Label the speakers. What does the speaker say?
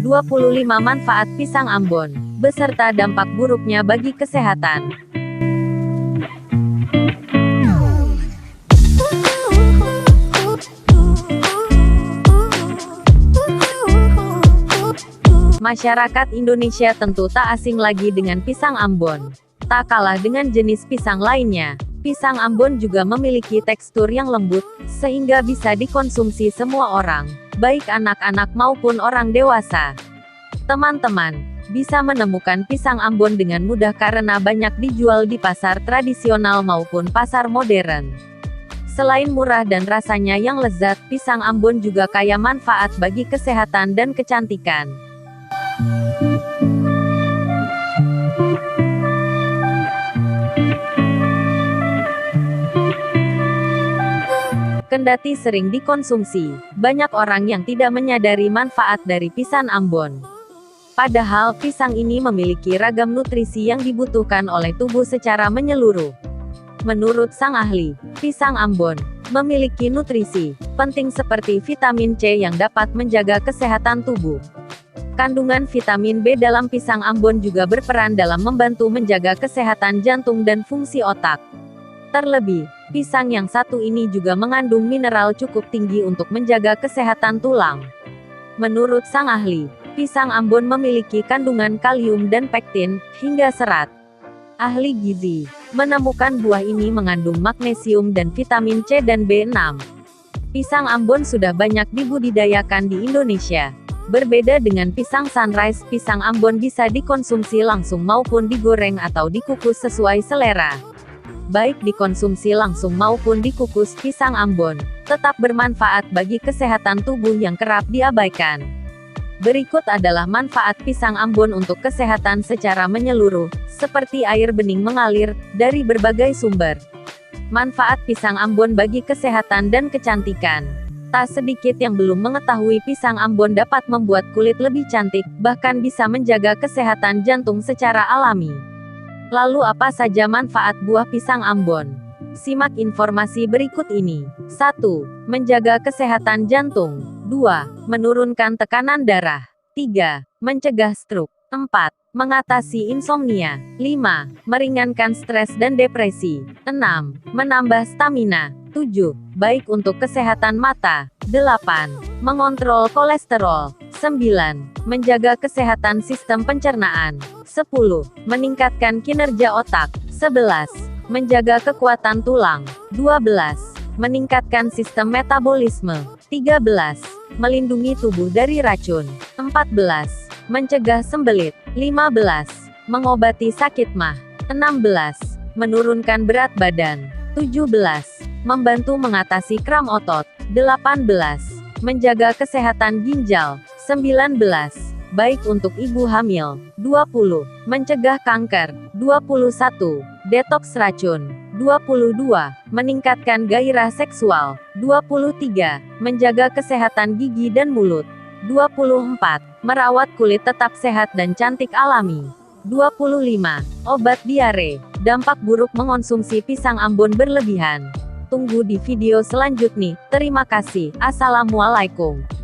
Speaker 1: 25 manfaat pisang Ambon, beserta dampak buruknya bagi kesehatan. Masyarakat Indonesia tentu tak asing lagi dengan pisang Ambon. Tak kalah dengan jenis pisang lainnya, pisang Ambon juga memiliki tekstur yang lembut, sehingga bisa dikonsumsi semua orang, baik anak-anak maupun orang dewasa. Teman-teman bisa menemukan pisang Ambon dengan mudah karena banyak dijual di pasar tradisional maupun pasar modern. Selain murah dan rasanya yang lezat, pisang Ambon juga kaya manfaat bagi kesehatan dan kecantikan. Kendati sering dikonsumsi, banyak orang yang tidak menyadari manfaat dari pisang Ambon. Padahal, pisang ini memiliki ragam nutrisi yang dibutuhkan oleh tubuh secara menyeluruh. Menurut sang ahli, pisang Ambon memiliki nutrisi penting seperti vitamin C yang dapat menjaga kesehatan tubuh. Kandungan vitamin B dalam pisang Ambon juga berperan dalam membantu menjaga kesehatan jantung dan fungsi otak. Terlebih, pisang yang satu ini juga mengandung mineral cukup tinggi untuk menjaga kesehatan tulang. Menurut sang ahli, pisang Ambon memiliki kandungan kalium dan pektin, hingga serat. Ahli gizi menemukan buah ini mengandung magnesium dan vitamin C dan B6. Pisang Ambon sudah banyak dibudidayakan di Indonesia. Berbeda dengan pisang sunrise, pisang Ambon bisa dikonsumsi langsung maupun digoreng atau dikukus sesuai selera. Baik dikonsumsi langsung maupun dikukus, pisang Ambon tetap bermanfaat bagi kesehatan tubuh yang kerap diabaikan. Berikut adalah manfaat pisang Ambon untuk kesehatan secara menyeluruh, seperti air bening mengalir dari berbagai sumber. Manfaat pisang Ambon bagi kesehatan dan kecantikan. Tak sedikit yang belum mengetahui pisang Ambon dapat membuat kulit lebih cantik, bahkan bisa menjaga kesehatan jantung secara alami. Lalu apa saja manfaat buah pisang Ambon? Simak informasi berikut ini. 1. Menjaga kesehatan jantung. 2. Menurunkan tekanan darah. 3. Mencegah stroke. 4. Mengatasi insomnia. 5. Meringankan stres dan depresi. 6. Menambah stamina. 7. Baik untuk kesehatan mata. 8. Mengontrol kolesterol. 9. Menjaga kesehatan sistem pencernaan. 10. Meningkatkan kinerja otak. 11. Menjaga kekuatan tulang. 12. Meningkatkan sistem metabolisme. 13. Melindungi tubuh dari racun. 14. Mencegah sembelit. 15. Mengobati sakit mah. 16. Menurunkan berat badan. 17. Membantu mengatasi kram otot. 18. Menjaga kesehatan ginjal. 19. Baik untuk ibu hamil. 20. Mencegah kanker. 21. Detoks racun. 22. Meningkatkan gairah seksual. 23. Menjaga kesehatan gigi dan mulut. 24. Merawat kulit tetap sehat dan cantik alami. 25. Obat diare. Dampak buruk mengonsumsi pisang Ambon berlebihan. Tunggu di video selanjutnya. Terima kasih. Assalamualaikum.